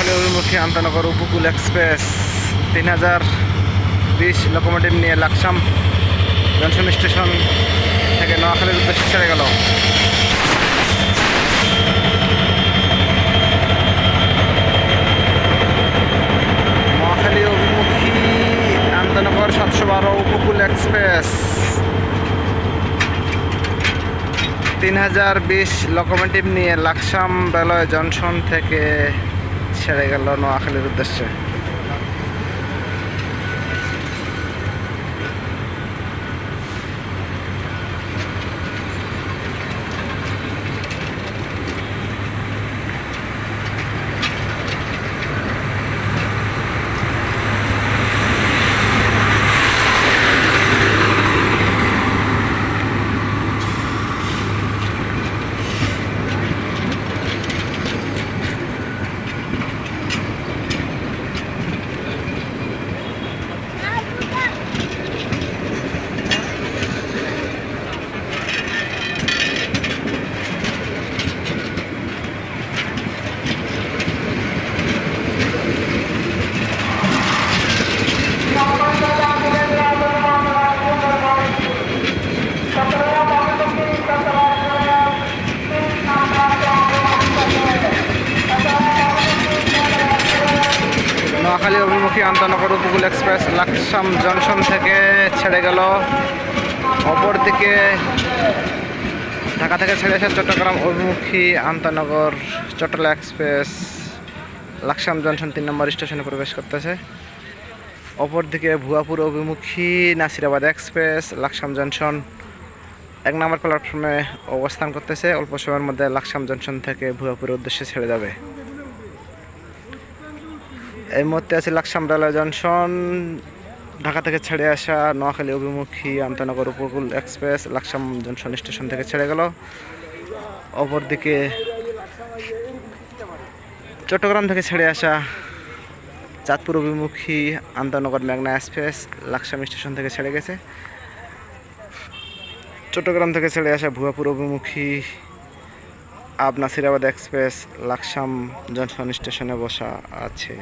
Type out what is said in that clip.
নোয়াখালী অভিমুখী আন্তনগর উপকূল express 3020 locomotive নিয়ে লাকসাম জংশন স্টেশন থেকে নোয়াখালীর উদ্দেশ্যে ছেড়ে গেল। নোয়াখালী অভিমুখী আন্তনগর 712 উপকূল এক্সপ্রেস 3020 লোকোমোটিভ নিয়ে লাকসাম রেলওয়ে জংশন থেকে ছেড়ে গেল নোয়াখালীর উদ্দেশ্যে। নোয়াখালী অভিমুখী আন্তনগর উপকূল এক্সপ্রেস লাকসাম জংশন থেকে ছেড়ে গেল। অপরদিকে ঢাকা থেকে ছেড়ে এসে চট্টগ্রাম অভিমুখী আন্তনগর চট্টলা এক্সপ্রেস লাকসাম জংশন 3 নম্বর স্টেশনে প্রবেশ করতেছে। অপরদিকে ভুয়াপুর অভিমুখী নাসিরাবাদ এক্সপ্রেস লাকসাম জংশন 1 নম্বর প্ল্যাটফর্মে অবস্থান করতেছে। অল্প সময়ের মধ্যে লাকসাম জংশন থেকে ভুয়াপুরের উদ্দেশ্যে ছেড়ে যাবে। এই মুহূর্তে আছে লাকসাম রেলওয়ে জংশন। ঢাকা থেকে ছেড়ে আসা নোয়াখালী অভিমুখী আন্তনগর উপকূল এক্সপ্রেস লাকসাম জংশন স্টেশন থেকে ছেড়ে গেল। অপরদিকে চট্টগ্রাম থেকে ছেড়ে আসা চাঁদপুর অভিমুখী আন্তনগর মেঘনা এক্সপ্রেস লাকসাম স্টেশন থেকে ছেড়ে গেছে। চট্টগ্রাম থেকে ছেড়ে আসা ভুয়াপুর অভিমুখী নাসিরাবাদ এক্সপ্রেস লাকসাম জংশন স্টেশনে বসা আছে।